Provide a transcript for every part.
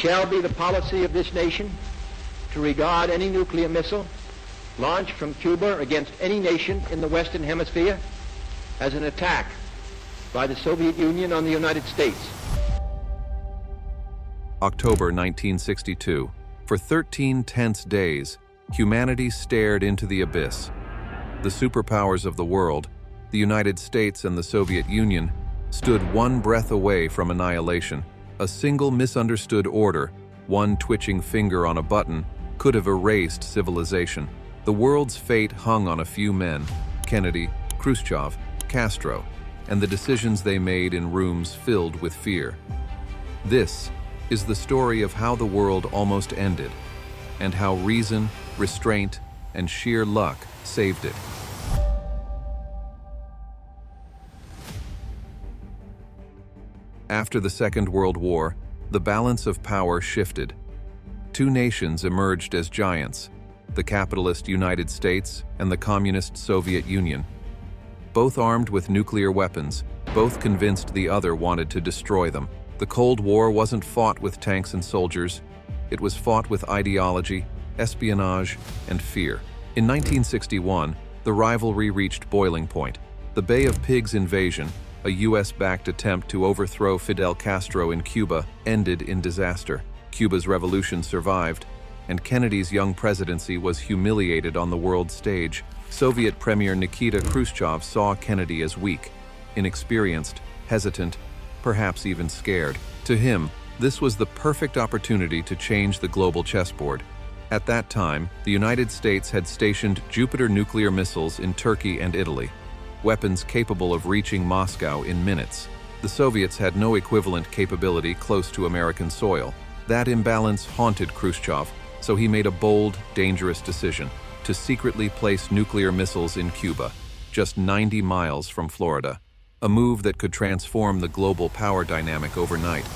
shall be the policy of this nation to regard any nuclear missile launched from Cuba against any nation in the Western Hemisphere as an attack by the Soviet Union on the United States. October 1962. For 13 tense days, humanity stared into the abyss. The superpowers of the world, the United States and the Soviet Union, stood one breath away from annihilation. A single misunderstood order, one twitching finger on a button, could have erased civilization. The world's fate hung on a few men, Kennedy, Khrushchev, Castro, and the decisions they made in rooms filled with fear. This is the story of how the world almost ended, and how reason, restraint, and sheer luck saved it. After the Second World War, the balance of power shifted. Two nations emerged as giants, the capitalist United States and the communist Soviet Union. Both armed with nuclear weapons, both convinced the other wanted to destroy them. The Cold War wasn't fought with tanks and soldiers, it was fought with ideology, espionage, and fear. In 1961, the rivalry reached boiling point. The Bay of Pigs invasion, a US-backed attempt to overthrow Fidel Castro in Cuba, ended in disaster. Cuba's revolution survived, and Kennedy's young presidency was humiliated on the world stage. Soviet Premier Nikita Khrushchev saw Kennedy as weak, inexperienced, hesitant, perhaps even scared. To him, this was the perfect opportunity to change the global chessboard. At that time, the United States had stationed Jupiter nuclear missiles in Turkey and Italy, weapons capable of reaching Moscow in minutes. The Soviets had no equivalent capability close to American soil. That imbalance haunted Khrushchev, so he made a bold, dangerous decision to secretly place nuclear missiles in Cuba, just 90 miles from Florida, a move that could transform the global power dynamic overnight.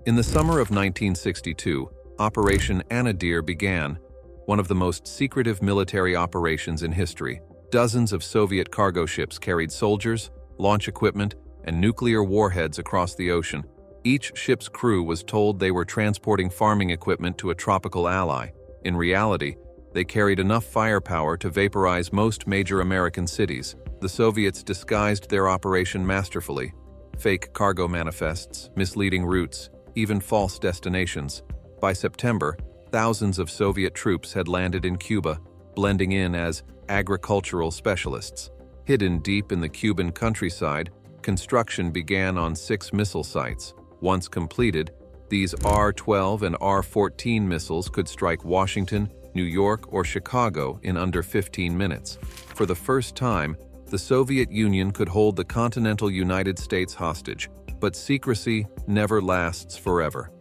In the summer of 1962, Operation Anadir began, one of the most secretive military operations in history. Dozens of Soviet cargo ships carried soldiers, launch equipment, and nuclear warheads across the ocean. Each ship's crew was told they were transporting farming equipment to a tropical ally. In reality, they carried enough firepower to vaporize most major American cities. The Soviets disguised their operation masterfully. Fake cargo manifests, misleading routes, even false destinations. By September, thousands of Soviet troops had landed in Cuba, blending in as agricultural specialists. Hidden deep in the Cuban countryside, construction began on 6 missile sites. Once completed, these R-12 and R-14 missiles could strike Washington, New York, or Chicago in under 15 minutes. For the first time, the Soviet Union could hold the continental United States hostage, but secrecy never lasts forever.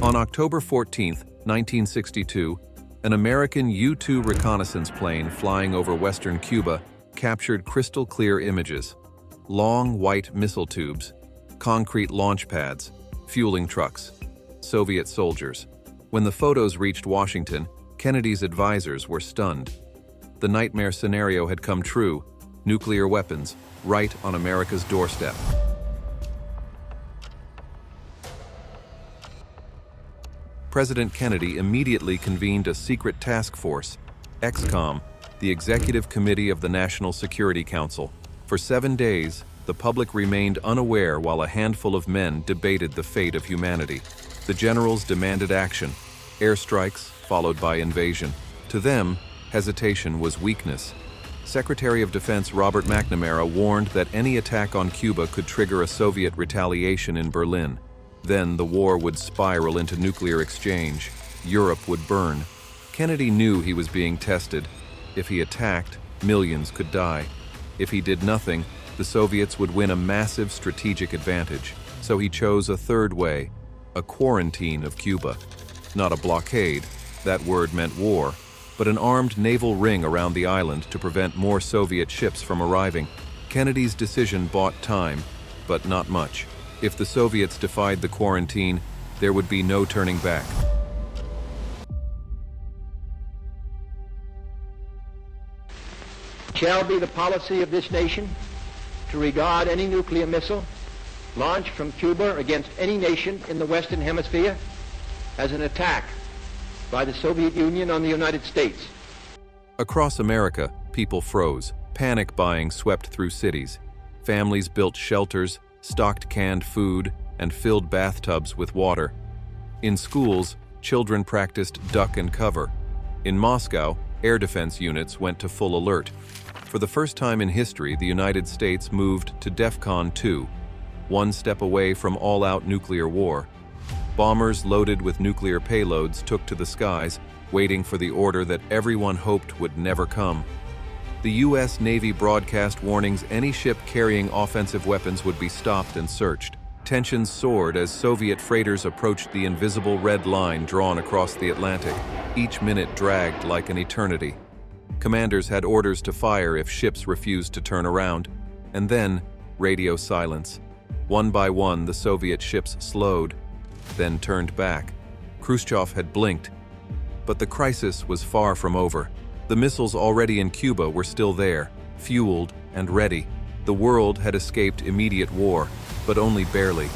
On October 14, 1962, an American U-2 reconnaissance plane flying over western Cuba captured crystal-clear images. Long white missile tubes, concrete launch pads, fueling trucks, Soviet soldiers. When the photos reached Washington, Kennedy's advisors were stunned. The nightmare scenario had come true, nuclear weapons right on America's doorstep. President Kennedy immediately convened a secret task force, ExComm, the Executive Committee of the National Security Council. For 7 days, the public remained unaware while a handful of men debated the fate of humanity. The generals demanded action, airstrikes followed by invasion. To them, hesitation was weakness. Secretary of Defense Robert McNamara warned that any attack on Cuba could trigger a Soviet retaliation in Berlin. Then the war would spiral into nuclear exchange. Europe would burn. Kennedy knew he was being tested. If he attacked, millions could die. If he did nothing, the Soviets would win a massive strategic advantage. So he chose a third way, a quarantine of Cuba. Not a blockade, that word meant war, but an armed naval ring around the island to prevent more Soviet ships from arriving. Kennedy's decision bought time, but not much. If the Soviets defied the quarantine, there would be no turning back. Shall be the policy of this nation to regard any nuclear missile launched from Cuba against any nation in the Western Hemisphere as an attack by the Soviet Union on the United States. Across America, people froze. Panic buying swept through cities. Families built shelters, stocked canned food, and filled bathtubs with water. In schools, children practiced duck and cover. In Moscow, air defense units went to full alert. For the first time in history, the United States moved to Defcon 2, one step away from all-out nuclear war. Bombers loaded with nuclear payloads took to the skies, waiting for the order that everyone hoped would never come. The U.S. Navy broadcast warnings any ship carrying offensive weapons would be stopped and searched. Tensions soared as Soviet freighters approached the invisible red line drawn across the Atlantic. Each minute dragged like an eternity. Commanders had orders to fire if ships refused to turn around. And then, radio silence. One by one, the Soviet ships slowed, then turned back. Khrushchev had blinked. But the crisis was far from over. The missiles already in Cuba were still there, fueled and ready. The world had escaped immediate war, but only barely.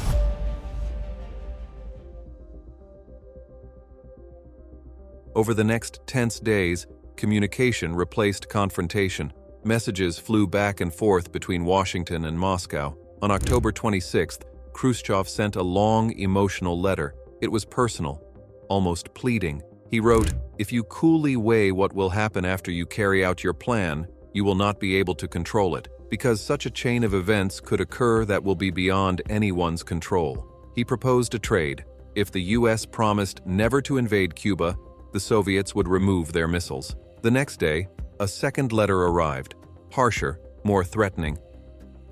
Over the next tense days, communication replaced confrontation. Messages flew back and forth between Washington and Moscow. On October 26th, Khrushchev sent a long, emotional letter. It was personal, almost pleading. He wrote, "If you coolly weigh what will happen after you carry out your plan, you will not be able to control it, because such a chain of events could occur that will be beyond anyone's control." He proposed a trade. If the U.S. promised never to invade Cuba, the Soviets would remove their missiles. The next day, a second letter arrived, harsher, more threatening.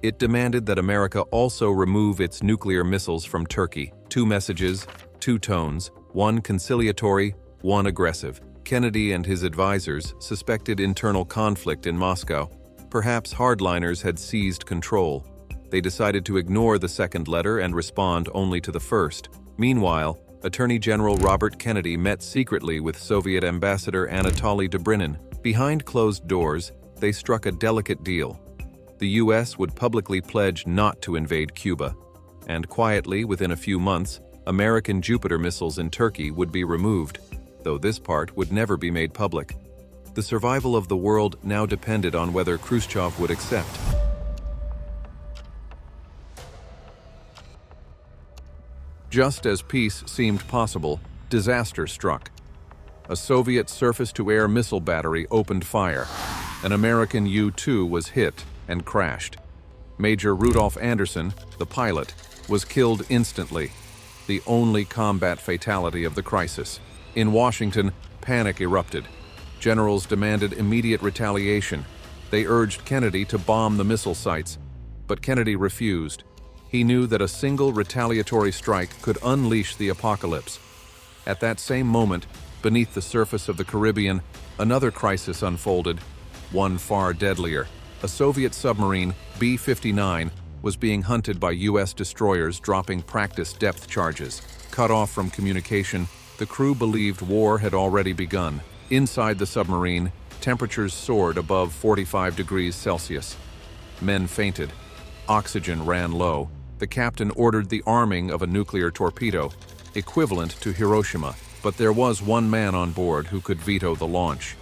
It demanded that America also remove its nuclear missiles from Turkey. Two messages, two tones, one conciliatory, one aggressive. Kennedy and his advisors suspected internal conflict in Moscow. Perhaps hardliners had seized control. They decided to ignore the second letter and respond only to the first. Meanwhile, Attorney General Robert Kennedy met secretly with Soviet Ambassador Anatoly Dobrynin. Behind closed doors, they struck a delicate deal. The U.S. would publicly pledge not to invade Cuba, and quietly, within a few months, American Jupiter missiles in Turkey would be removed, though this part would never be made public. The survival of the world now depended on whether Khrushchev would accept. Just as peace seemed possible, disaster struck. A Soviet surface-to-air missile battery opened fire. An American U-2 was hit and crashed. Major Rudolph Anderson, the pilot, was killed instantly, the only combat fatality of the crisis. In Washington, panic erupted. Generals demanded immediate retaliation. They urged Kennedy to bomb the missile sites, but Kennedy refused. He knew that a single retaliatory strike could unleash the apocalypse. At that same moment, beneath the surface of the Caribbean, another crisis unfolded, one far deadlier. A Soviet submarine, B-59, was being hunted by U.S. destroyers dropping practice depth charges. Cut off from communication, the crew believed war had already begun. Inside the submarine, temperatures soared above 45 degrees Celsius. Men fainted. Oxygen ran low. The captain ordered the arming of a nuclear torpedo, equivalent to Hiroshima, but there was one man on board who could veto the launch.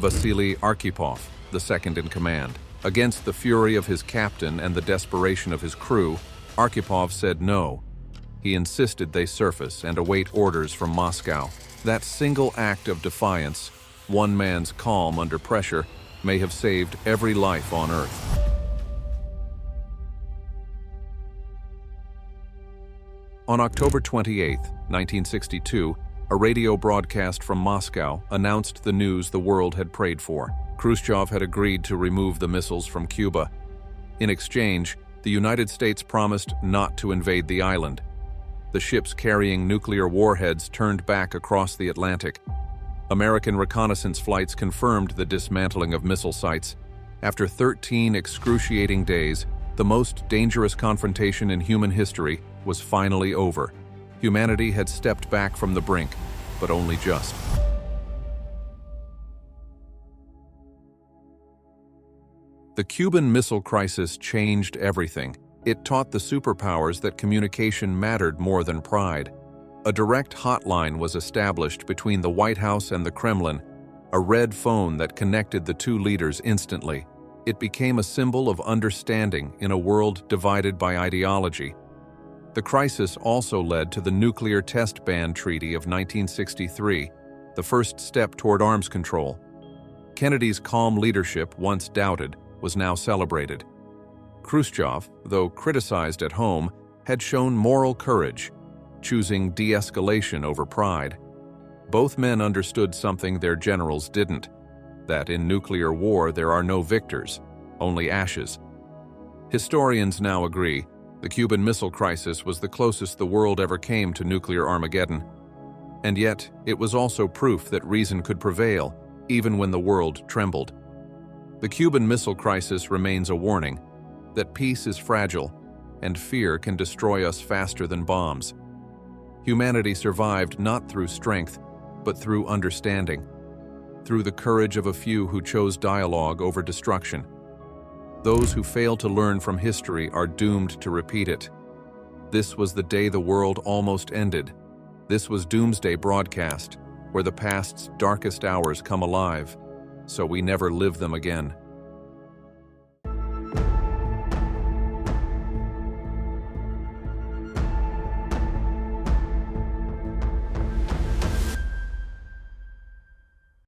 Vasily Arkhipov, the second in command. Against the fury of his captain and the desperation of his crew, Arkhipov said no. He insisted they surface and await orders from Moscow. That single act of defiance, one man's calm under pressure, may have saved every life on Earth. On October 28, 1962, a radio broadcast from Moscow announced the news the world had prayed for. Khrushchev had agreed to remove the missiles from Cuba. In exchange, the United States promised not to invade the island. The ships carrying nuclear warheads turned back across the Atlantic. American reconnaissance flights confirmed the dismantling of missile sites. After 13 excruciating days, the most dangerous confrontation in human history was finally over. Humanity had stepped back from the brink, but only just. The Cuban Missile Crisis changed everything. It taught the superpowers that communication mattered more than pride. A direct hotline was established between the White House and the Kremlin, a red phone that connected the two leaders instantly. It became a symbol of understanding in a world divided by ideology. The crisis also led to the Nuclear Test Ban Treaty of 1963, the first step toward arms control. Kennedy's calm leadership, once doubted, was now celebrated. Khrushchev, though criticized at home, had shown moral courage, choosing de-escalation over pride. Both men understood something their generals didn't, that in nuclear war there are no victors, only ashes. Historians now agree the Cuban Missile Crisis was the closest the world ever came to nuclear Armageddon. And yet, it was also proof that reason could prevail, even when the world trembled. The Cuban Missile Crisis remains a warning that peace is fragile and fear can destroy us faster than bombs. Humanity survived not through strength, but through understanding, through the courage of a few who chose dialogue over destruction. Those who fail to learn from history are doomed to repeat it. This was the day the world almost ended. This was Doomsday broadcast, where the past's darkest hours come alive, so we never live them again.